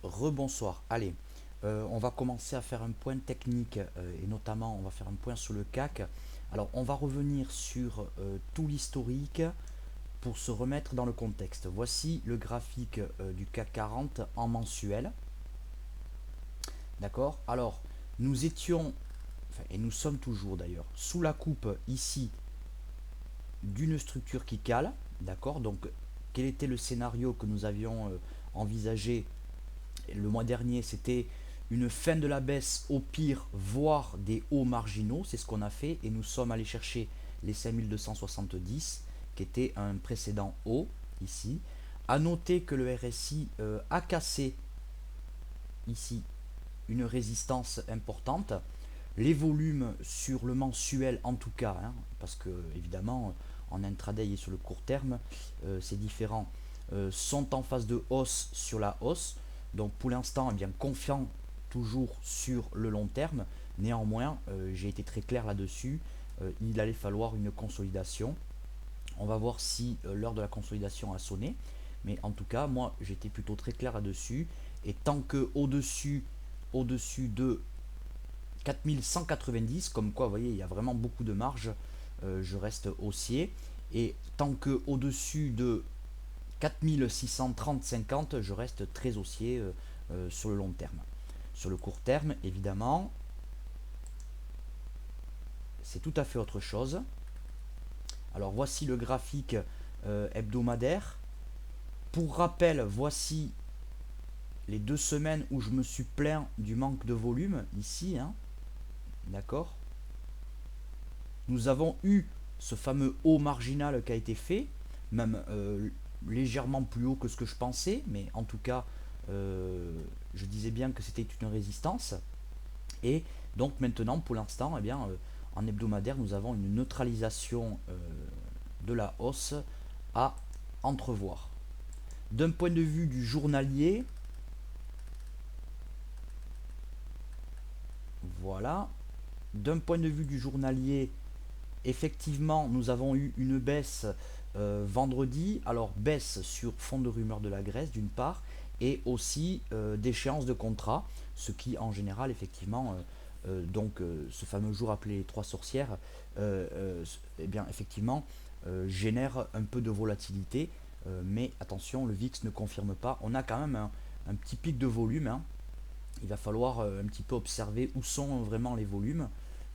Rebonsoir. Allez, on va commencer à faire un point technique et notamment on va faire un point sur le CAC. Alors on va revenir sur tout l'historique pour se remettre dans le contexte. Voici le graphique du CAC 40 en mensuel. D'accord. Alors nous étions, enfin, et nous sommes toujours d'ailleurs, sous la coupe ici d'une structure qui cale. D'accord. Donc quel était le scénario que nous avions envisagé le mois dernier? C'était une fin de la baisse au pire, voire des hauts marginaux. C'est ce qu'on a fait et nous sommes allés chercher les 5270 qui était un précédent haut ici. À noter que le RSI a cassé ici une résistance importante. Les volumes sur le mensuel en tout cas, hein, parce que évidemment en intraday et sur le court terme c'est différent, sont en phase de hausse sur la hausse. Donc pour l'instant, eh bien confiant toujours sur le long terme. Néanmoins, j'ai été très clair là-dessus. Il allait falloir une consolidation. On va voir si l'heure de la consolidation a sonné. Mais en tout cas, moi, j'étais plutôt très clair là-dessus. Et tant que au-dessus de 4190, comme quoi, vous voyez, il y a vraiment beaucoup de marge, je reste haussier. Et tant que au-dessus de 4630-50, je reste très haussier sur le long terme. Sur le court terme, évidemment, c'est tout à fait autre chose. Alors voici le graphique hebdomadaire. Pour rappel, voici les 2 semaines où je me suis plaint du manque de volume, ici, hein, d'accord. Nous avons eu ce fameux haut marginal qui a été fait, même légèrement plus haut que ce que je pensais, mais en tout cas, je disais bien que c'était une résistance. Et donc maintenant, pour l'instant, eh bien, en hebdomadaire, nous avons une neutralisation de la hausse à entrevoir. D'un point de vue du journalier, voilà. D'un point de vue du journalier, effectivement, nous avons eu une baisse vendredi. Alors, baisse sur fond de rumeur de la Grèce, d'une part, et aussi d'échéance de contrat, ce qui, en général, effectivement, ce fameux jour appelé les trois sorcières, eh bien, effectivement, génère un peu de volatilité. Mais attention, le VIX ne confirme pas. On a quand même un petit pic de volume, hein. Il va falloir un petit peu observer où sont vraiment les volumes.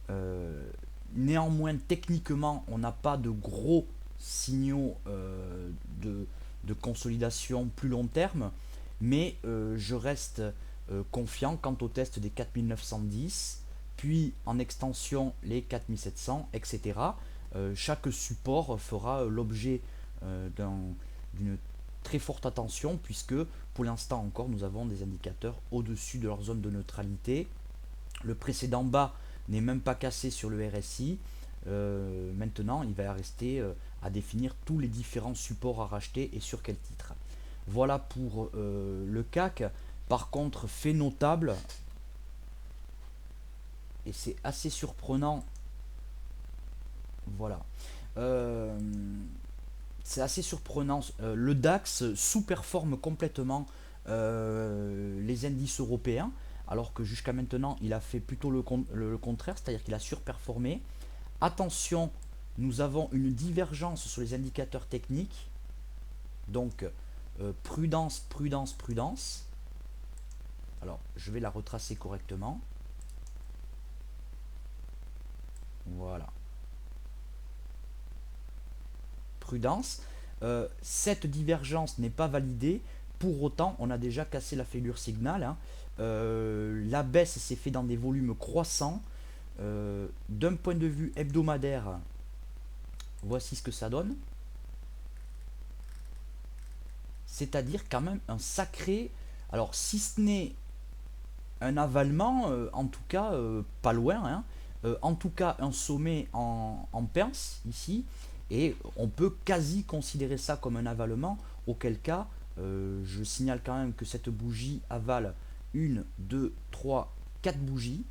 Euh, Néanmoins, techniquement, on n'a pas de gros signaux de consolidation plus long terme, mais je reste confiant quant au test des 4910, puis en extension les 4700, etc. Chaque support fera l'objet d'une très forte attention puisque pour l'instant encore nous avons des indicateurs au-dessus de leur zone de neutralité. Le précédent bas n'est même pas cassé sur le RSI. Maintenant, il va rester à définir tous les différents supports à racheter et sur quel titre. Voilà pour le CAC. Par contre, fait notable, et c'est assez surprenant, voilà. Euh, c'est assez surprenant. Le DAX sous-performe complètement les indices européens, alors que jusqu'à maintenant, il a fait plutôt le contraire, c'est-à-dire qu'il a surperformé. Attention, nous avons une divergence sur les indicateurs techniques. Donc, prudence, prudence, prudence. Alors, je vais la retracer correctement. Voilà. Prudence. Cette divergence n'est pas validée. Pour autant, on a déjà cassé la figure signal, hein. La baisse s'est faite dans des volumes croissants. D'un point de vue hebdomadaire, voici ce que ça donne. C'est-à-dire quand même un sacré... Alors, si ce n'est un avalement, en tout cas, pas loin, hein. En tout cas, un sommet en pince, ici. Et on peut quasi considérer ça comme un avalement, auquel cas, je signale quand même que cette bougie avale une, deux, trois, quatre bougies,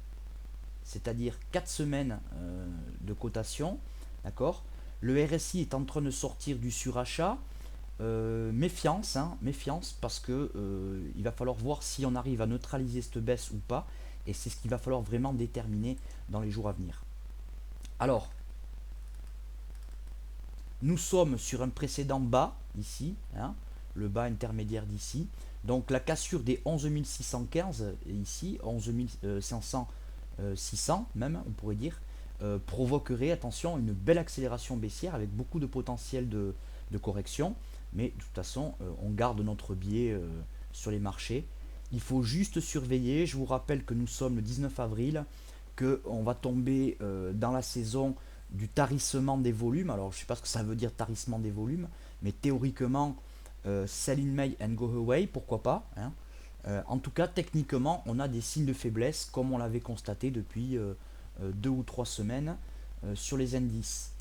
c'est-à-dire 4 semaines de cotation, d'accord. Le RSI est en train de sortir du surachat. méfiance, hein, méfiance, parce que il va falloir voir si on arrive à neutraliser cette baisse ou pas, et c'est ce qu'il va falloir vraiment déterminer dans les jours à venir. Alors, nous sommes sur un précédent bas ici, hein, le bas intermédiaire d'ici. Donc la cassure des 11 615 ici, 11 500, 600 même, on pourrait dire, provoquerait, attention, une belle accélération baissière avec beaucoup de potentiel de correction. Mais de toute façon, on garde notre biais sur les marchés. Il faut juste surveiller. Je vous rappelle que nous sommes le 19 avril, qu'on va tomber dans la saison du tarissement des volumes. Alors, je ne sais pas ce que ça veut dire tarissement des volumes, mais théoriquement, sell in May and go away, pourquoi pas, hein. En tout cas, techniquement, on a des signes de faiblesse, comme on l'avait constaté depuis 2 ou 3 semaines sur les indices.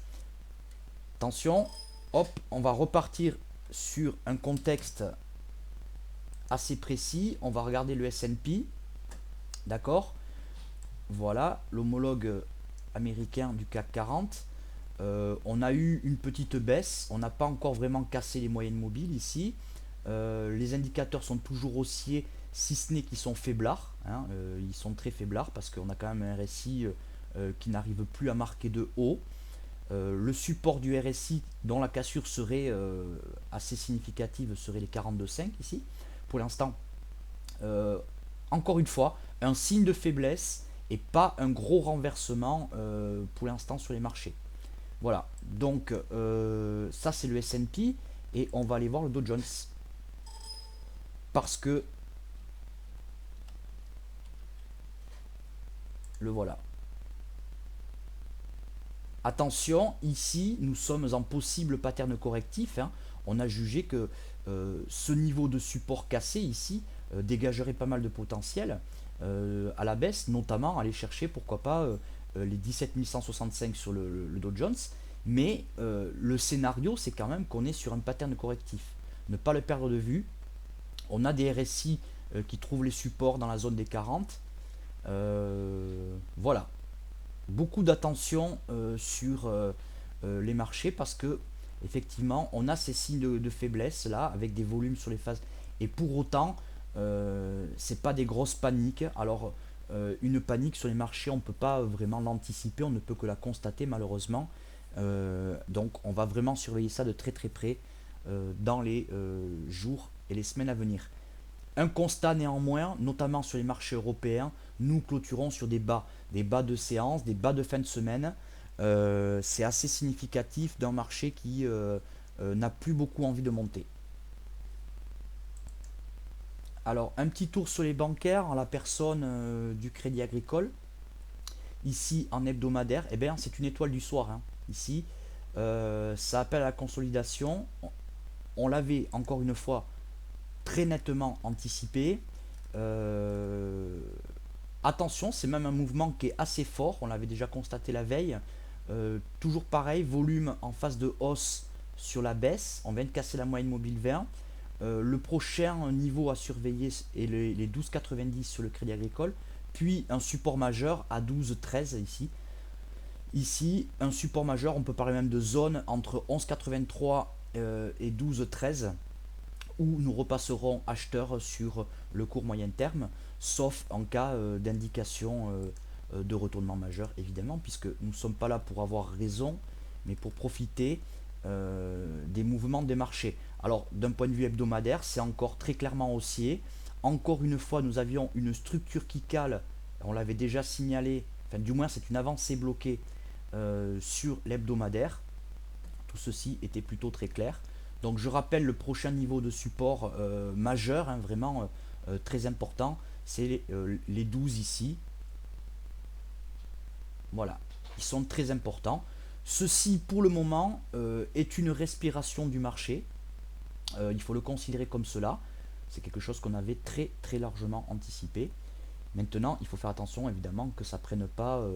Attention, hop, on va repartir sur un contexte assez précis. On va regarder le S&P, d'accord. Voilà, l'homologue américain du CAC 40. On a eu une petite baisse, on n'a pas encore vraiment cassé les moyennes mobiles ici. Les indicateurs sont toujours haussiers, si ce n'est qu'ils sont faiblards, hein. Ils sont très faiblards parce qu'on a quand même un RSI qui n'arrive plus à marquer de haut. Le support du RSI dont la cassure serait assez significative serait les 42,5 ici. Pour l'instant, encore une fois, un signe de faiblesse et pas un gros renversement pour l'instant sur les marchés. Voilà, donc ça c'est le S&P et on va aller voir le Dow Jones parce que le voilà. Attention, ici nous sommes en possible pattern correctif, hein. On a jugé que ce niveau de support cassé ici dégagerait pas mal de potentiel à la baisse, notamment aller chercher pourquoi pas les 17 165 sur le Dow Jones. Mais le scénario, c'est quand même qu'on est sur un pattern correctif. Ne pas le perdre de vue. On a des RSI qui trouvent les supports dans la zone des 40. Voilà. Beaucoup d'attention sur les marchés parce que effectivement, on a ces signes de faiblesse là avec des volumes sur les phases. Et pour autant, c'est pas des grosses paniques. Alors, une panique sur les marchés, on ne peut pas vraiment l'anticiper, on ne peut que la constater malheureusement. Donc, on va vraiment surveiller ça de très très près dans les jours et les semaines à venir. Un constat néanmoins, notamment sur les marchés européens, nous clôturons sur des bas de séance, des bas de fin de semaine. C'est assez significatif d'un marché qui n'a plus beaucoup envie de monter. Alors, un petit tour sur les bancaires en la personne du Crédit Agricole. Ici, en hebdomadaire, eh bien, c'est une étoile du soir, hein. Ici, ça appelle à la consolidation. On l'avait encore une fois très nettement anticipé. Attention, c'est même un mouvement qui est assez fort. On l'avait déjà constaté la veille. Toujours pareil, volume en phase de hausse sur la baisse. On vient de casser la moyenne mobile 20. Le prochain niveau à surveiller est les 12,90 sur le Crédit Agricole, puis un support majeur à 12,13 ici. Ici, un support majeur, on peut parler même de zone entre 11,83 et 12,13 où nous repasserons acheteurs sur le court moyen terme, sauf en cas d'indication de retournement majeur évidemment, puisque nous ne sommes pas là pour avoir raison, mais pour profiter des mouvements des marchés. Alors d'un point de vue hebdomadaire, c'est encore très clairement haussier. Encore une fois, nous avions une structure qui cale, on l'avait déjà signalé, enfin du moins c'est une avancée bloquée sur l'hebdomadaire. Tout ceci était plutôt très clair. Donc je rappelle le prochain niveau de support majeur, hein, vraiment très important, c'est les 12 ici. Voilà, ils sont très importants. Ceci pour le moment est une respiration du marché. Il faut le considérer comme cela. C'est quelque chose qu'on avait très très largement anticipé. Maintenant, il faut faire attention évidemment que ça ne prenne pas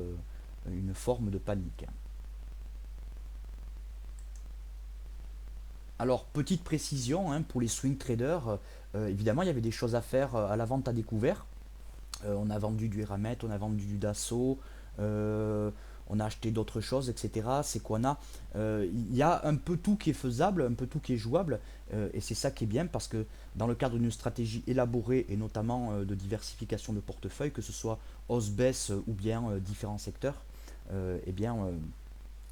une forme de panique. Alors, petite précision hein, pour les swing traders, évidemment, il y avait des choses à faire à la vente à découvert. On a vendu du Eramet, on a vendu du Dassault, on a acheté d'autres choses, etc. C'est qu'on a, il y a un peu tout qui est faisable, un peu tout qui est jouable, et c'est ça qui est bien parce que dans le cadre d'une stratégie élaborée et notamment de diversification de portefeuille, que ce soit hausse, baisse ou bien différents secteurs, eh bien,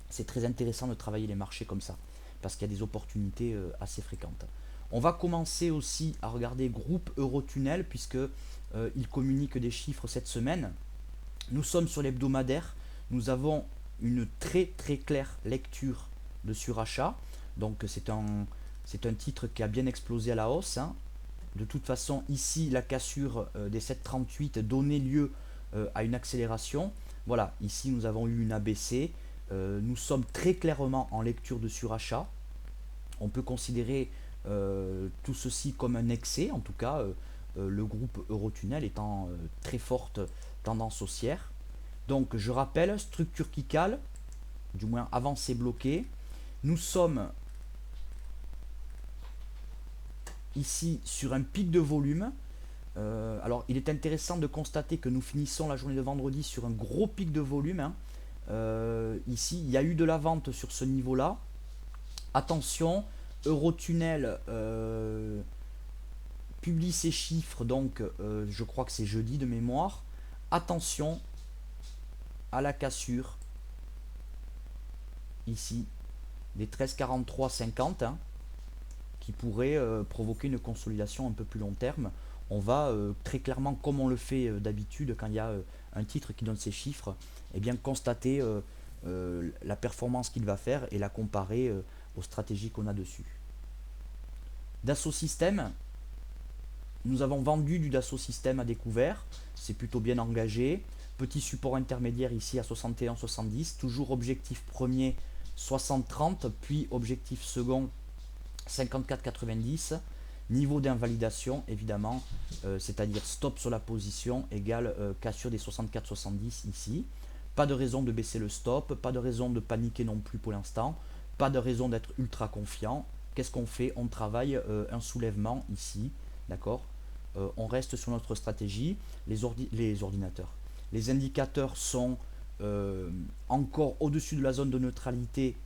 c'est très intéressant de travailler les marchés comme ça parce qu'il y a des opportunités assez fréquentes. On va commencer aussi à regarder groupe Eurotunnel puisque il communique des chiffres cette semaine. Nous sommes sur l'hebdomadaire. Nous avons une très très claire lecture de surachat. Donc c'est un titre qui a bien explosé à la hausse, hein. De toute façon, ici, la cassure des 7,38 donnait lieu à une accélération. Voilà, ici nous avons eu une ABC. Nous sommes très clairement en lecture de surachat. On peut considérer tout ceci comme un excès, en tout cas le groupe Eurotunnel étant très forte tendance haussière. Donc je rappelle, structure qui cale, du moins avancée bloquée. Nous sommes ici sur un pic de volume. Alors il est intéressant de constater que nous finissons la journée de vendredi sur un gros pic de volume, hein. Ici, il y a eu de la vente sur ce niveau-là. Attention, Eurotunnel publie ses chiffres, donc je crois que c'est jeudi de mémoire. Attention à la cassure ici des 13,43,50, hein, qui pourrait provoquer une consolidation un peu plus long terme. On va très clairement, comme on le fait d'habitude quand il y a un titre qui donne ses chiffres, eh bien constater la performance qu'il va faire et la comparer aux stratégies qu'on a dessus. Dassault Systèmes, nous avons vendu du Dassault Systèmes à découvert, c'est plutôt bien engagé. Petit support intermédiaire ici à 61,70, toujours objectif premier 60,30, puis objectif second 54,90. Niveau d'invalidation évidemment, c'est-à-dire stop sur la position égale cassure des 64,70 ici. Pas de raison de baisser le stop, pas de raison de paniquer non plus pour l'instant, pas de raison d'être ultra confiant. Qu'est-ce qu'on fait? On travaille un soulèvement ici, d'accord. On reste sur notre stratégie. Les ordinateurs. Les indicateurs sont encore au-dessus de la zone de neutralité,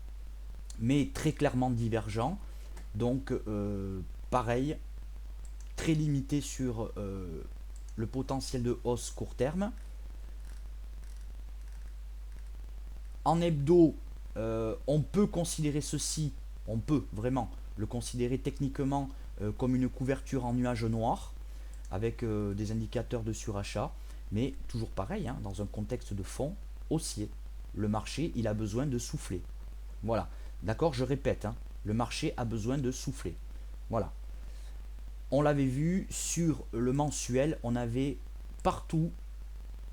mais très clairement divergents. Donc, pareil, très limité sur le potentiel de hausse court terme. En hebdo, on peut considérer ceci, on peut vraiment le considérer techniquement comme une couverture en nuage noir avec des indicateurs de surachat, mais toujours pareil, hein, dans un contexte de fond haussier. Le marché, il a besoin de souffler. Voilà, d'accord, je répète, hein, le marché a besoin de souffler. Voilà. On l'avait vu sur le mensuel, on avait partout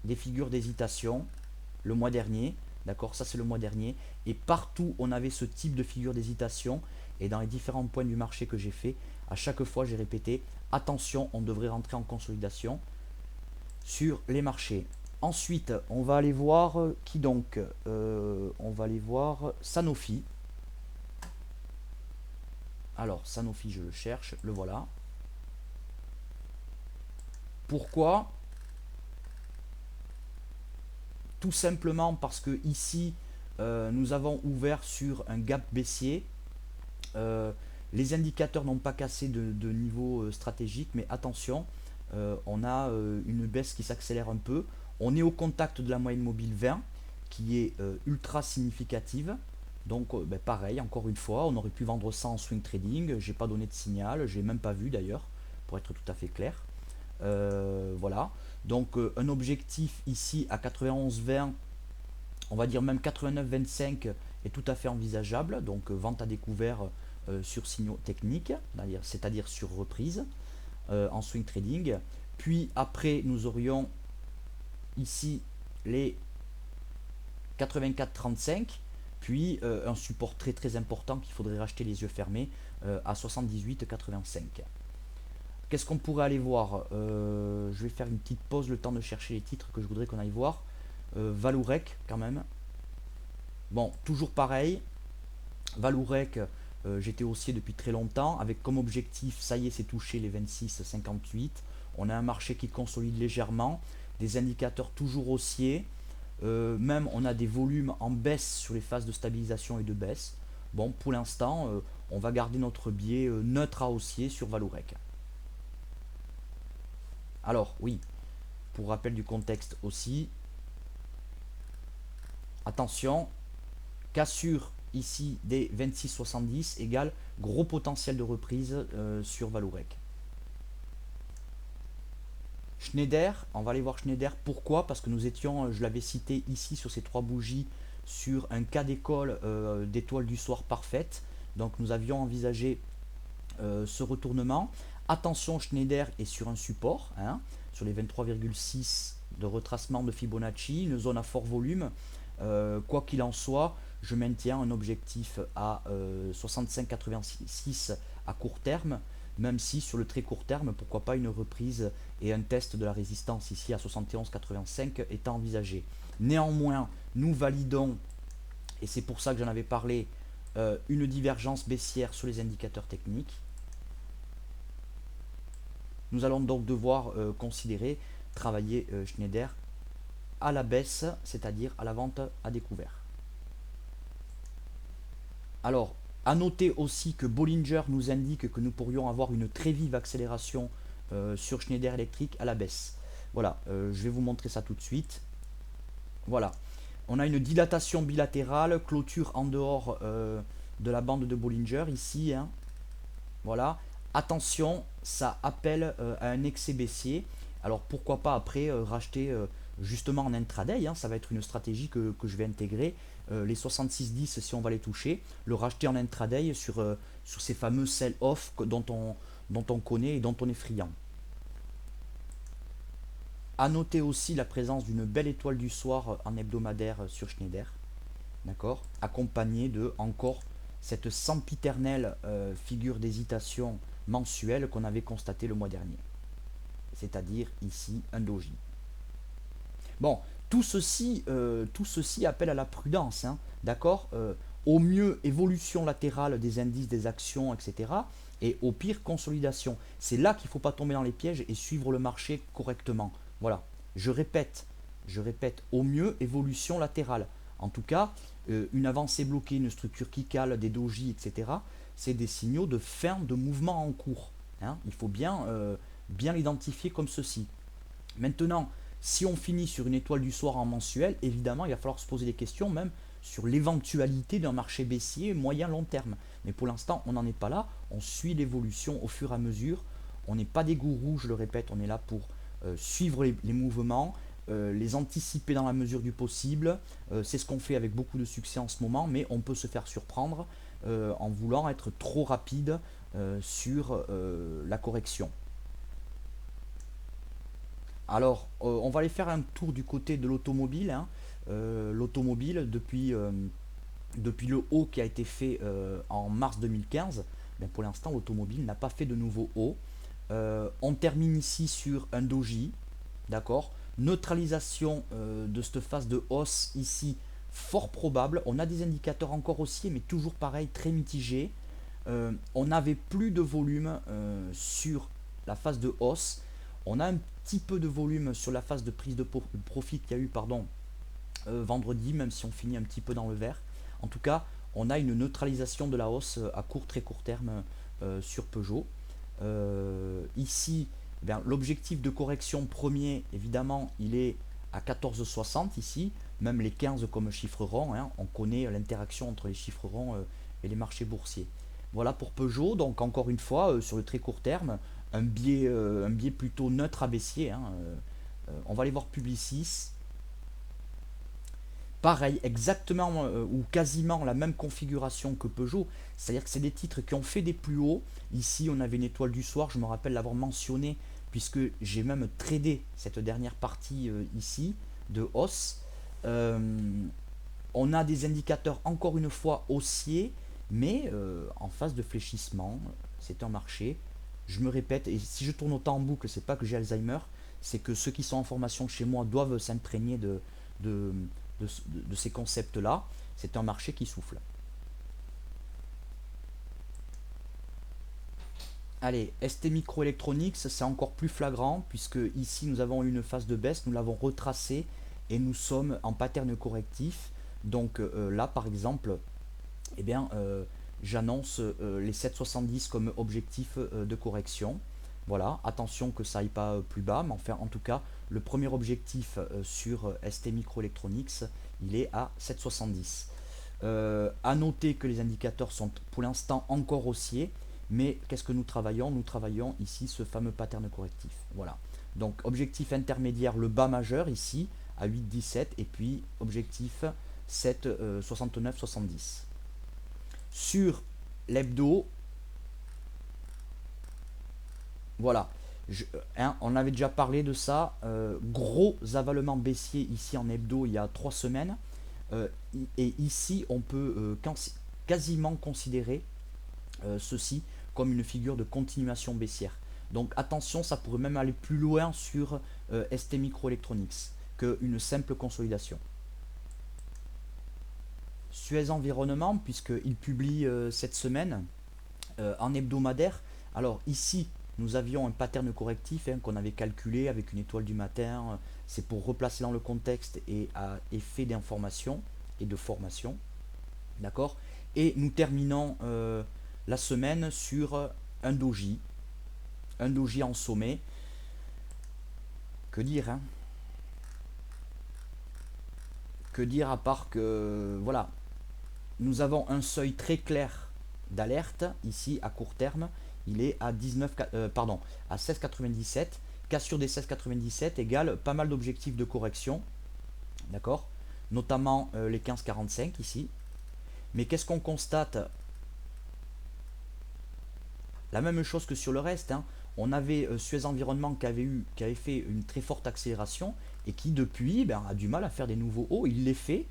des figures d'hésitation le mois dernier. D'accord, ça c'est le mois dernier. Et partout on avait ce type de figure d'hésitation. Et dans les différents points du marché que j'ai fait, à chaque fois j'ai répété, attention, on devrait rentrer en consolidation sur les marchés. Ensuite, on va aller voir qui donc on va aller voir Sanofi. Alors, Sanofi, je le cherche, le voilà. Pourquoi? Tout simplement parce que ici, nous avons ouvert sur un gap baissier. Les indicateurs n'ont pas cassé de niveau stratégique, mais attention, on a une baisse qui s'accélère un peu. On est au contact de la moyenne mobile 20, qui est ultra significative. Donc ben, pareil, encore une fois, on aurait pu vendre ça en swing trading. J'ai pas donné de signal, j'ai même pas vu d'ailleurs, pour être tout à fait clair. Voilà. Donc un objectif ici à 91,20, on va dire même 89,25 est tout à fait envisageable. Donc vente à découvert sur signaux techniques, c'est-à-dire sur reprise en swing trading. Puis après, nous aurions ici les 84,35, puis un support très très important qu'il faudrait racheter les yeux fermés à 78,85. Qu'est-ce qu'on pourrait aller voir? Je vais faire une petite pause, le temps de chercher les titres que je voudrais qu'on aille voir. Valourec quand même. Bon, toujours pareil. Valourec, j'étais haussier depuis très longtemps, avec comme objectif, ça y est, c'est touché les 26,58. On a un marché qui consolide légèrement, des indicateurs toujours haussiers. Même on a des volumes en baisse sur les phases de stabilisation et de baisse. Bon, pour l'instant, on va garder notre biais neutre à haussier sur Valorec. Alors oui, pour rappel du contexte aussi, attention, cassure ici des 26,70 égale gros potentiel de reprise sur Valorec. Schneider, on va aller voir Schneider. Pourquoi? Parce que nous étions, je l'avais cité ici sur ces trois bougies, sur un cas d'école d'étoile du soir parfaite. Donc nous avions envisagé ce retournement. Attention, Schneider est sur un support, hein, sur les 23,6 de retracement de Fibonacci, une zone à fort volume. Quoi qu'il en soit, je maintiens un objectif à 65,86 à court terme, même si sur le très court terme, pourquoi pas une reprise et un test de la résistance ici à 71,85 est envisagé. Néanmoins, nous validons, et c'est pour ça que j'en avais parlé, une divergence baissière sur les indicateurs techniques. Nous allons donc devoir considérer, travailler Schneider à la baisse, c'est-à-dire à la vente à découvert. Alors, à noter aussi que Bollinger nous indique que nous pourrions avoir une très vive accélération sur Schneider Electric à la baisse. Voilà, je vais vous montrer ça tout de suite. Voilà, on a une dilatation bilatérale, clôture en dehors de la bande de Bollinger ici, hein. Voilà, attention, ça appelle à un excès baissier. Alors pourquoi pas après racheter justement en intraday, hein, ça va être une stratégie que je vais intégrer. Les 66-10 si on va les toucher, le racheter en intraday sur ces fameux sell-off dont on connaît et dont on est friand. A noter aussi la présence d'une belle étoile du soir en hebdomadaire sur Schneider, d'accord, accompagnée de encore cette sempiternelle figure d'hésitation mensuelle qu'on avait constatée le mois dernier, c'est-à-dire ici un doji. Bon, tout ceci appelle à la prudence, hein, d'accord. Au mieux, évolution latérale des indices, des actions, etc. Et au pire, consolidation. C'est là qu'il ne faut pas tomber dans les pièges et suivre le marché correctement. Voilà, je répète, au mieux, évolution latérale. En tout cas, une avancée bloquée, une structure qui cale, des dojis, etc. C'est des signaux de fin de mouvement en cours, hein. Il faut bien l'identifier comme ceci. Maintenant, si on finit sur une étoile du soir en mensuel, évidemment, il va falloir se poser des questions même sur l'éventualité d'un marché baissier moyen-long terme. Mais pour l'instant, on n'en est pas là. On suit l'évolution au fur et à mesure. On n'est pas des gourous, je le répète, on est là pour suivre les mouvements, les anticiper dans la mesure du possible. C'est ce qu'on fait avec beaucoup de succès en ce moment, mais on peut se faire surprendre en voulant être trop rapide sur la correction. Alors, on va aller faire un tour du côté de l'automobile, hein. L'automobile, depuis le haut qui a été fait en mars 2015, ben pour l'instant, l'automobile n'a pas fait de nouveau haut. On termine ici sur un doji, d'accord. Neutralisation de cette phase de hausse ici, fort probable. On a des indicateurs encore haussiers, mais toujours pareil, très mitigés. On n'avait plus de volume sur la phase de hausse. On a un petit peu de volume sur la phase de prise de profit qu'il y a eu vendredi, même si on finit un petit peu dans le vert. En tout cas, on a une neutralisation de la hausse à très court terme sur Peugeot. Ici, l'objectif de correction premier, évidemment, il est à 14,60 ici, même les 15 comme chiffre rond, hein. On connaît l'interaction entre les chiffres ronds et les marchés boursiers. Voilà pour Peugeot, donc encore une fois, sur le très court terme, un biais plutôt neutre à baissier, hein. On va aller voir Publicis. Pareil, exactement ou quasiment la même configuration que Peugeot, c'est-à-dire que c'est des titres qui ont fait des plus hauts. Ici, on avait une étoile du soir, je me rappelle l'avoir mentionné, puisque j'ai même tradé cette dernière partie ici de hausse. On a des indicateurs encore une fois haussiers, mais en phase de fléchissement. C'est un marché. Je me répète, et si je tourne autant en boucle, c'est pas que j'ai Alzheimer, c'est que ceux qui sont en formation chez moi doivent s'imprégner de ces concepts-là. C'est un marché qui souffle. Allez, ST Microelectronics, c'est encore plus flagrant, puisque ici nous avons eu une phase de baisse, nous l'avons retracée, et nous sommes en pattern correctif. Donc là par exemple, eh bien, j'annonce les 7,70 comme objectif de correction. Voilà, attention que ça aille pas plus bas, mais enfin en tout cas, le premier objectif sur ST Microelectronics, il est à 7,70. À noter que les indicateurs sont pour l'instant encore haussiers, mais qu'est-ce que nous travaillons? Nous travaillons ici ce fameux pattern correctif. Voilà. Donc objectif intermédiaire, le bas majeur ici à 8,17 et puis objectif 7,69,70. Sur l'hebdo, voilà. On avait déjà parlé de ça. Gros avalement baissier ici en hebdo il y a 3 semaines. Et ici, on peut quasiment considérer ceci comme une figure de continuation baissière. Donc attention, ça pourrait même aller plus loin sur ST Microelectronics qu'une simple consolidation. Suez Environnement, puisqu'il publie cette semaine en hebdomadaire. Alors ici, nous avions un pattern correctif qu'on avait calculé avec une étoile du matin. C'est pour replacer dans le contexte et à effet d'information et de formation. D'accord. Et nous terminons la semaine sur un doji. Un doji en sommet. Que dire, hein? Que dire à part que, voilà, nous avons un seuil très clair d'alerte ici à court terme. Il est à 16,97. Cassure des 16,97 égale pas mal d'objectifs de correction, d'accord, notamment les 15,45 ici. Mais qu'est-ce qu'on constate? La même chose que sur le reste, hein. On avait Suez Environnement qui avait fait une très forte accélération et qui depuis a du mal à faire des nouveaux hauts. Il les fait,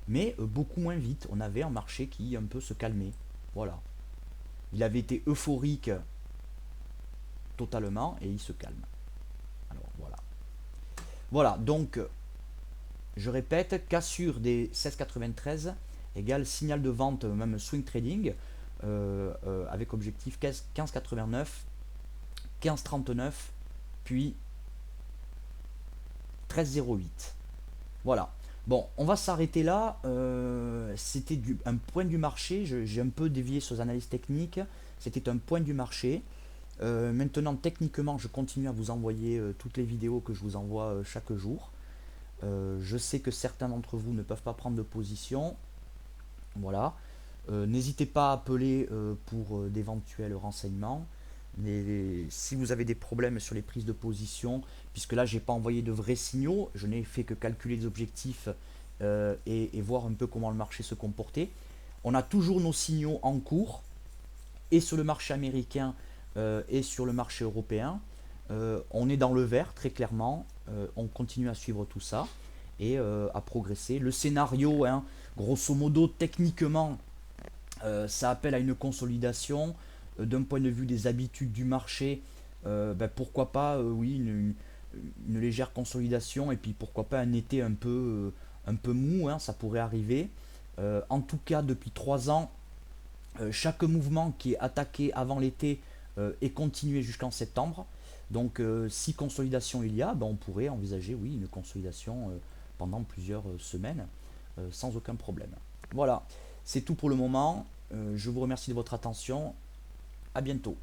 mais beaucoup moins vite. On avait un marché qui un peu se calmait. Voilà. Il avait été euphorique totalement et il se calme. Alors voilà. Voilà, donc je répète, cassure des 16,93 égale signal de vente, même swing trading, avec objectif 15,89, 15,39, puis 13,08. Voilà. Bon, on va s'arrêter là. C'était un point du marché. J'ai un peu dévié sur les analyses techniques. C'était un point du marché. Maintenant, techniquement, je continue à vous envoyer toutes les vidéos que je vous envoie chaque jour. Je sais que certains d'entre vous ne peuvent pas prendre de position. Voilà. N'hésitez pas à appeler pour d'éventuels renseignements. Mais si vous avez des problèmes sur les prises de position, puisque là, j'ai pas envoyé de vrais signaux, je n'ai fait que calculer les objectifs et voir un peu comment le marché se comportait. On a toujours nos signaux en cours, et sur le marché américain et sur le marché européen. On est dans le vert, très clairement. On continue à suivre tout ça et à progresser. Le scénario, hein, grosso modo, techniquement, ça appelle à une consolidation. D'un point de vue des habitudes du marché, pourquoi pas, oui, une légère consolidation et puis pourquoi pas un été un peu mou, hein, ça pourrait arriver. En tout cas, depuis 3 ans, chaque mouvement qui est attaqué avant l'été est continué jusqu'en septembre. Donc si consolidation il y a, on pourrait envisager oui, une consolidation pendant plusieurs semaines sans aucun problème. Voilà, c'est tout pour le moment. Je vous remercie de votre attention. À bientôt.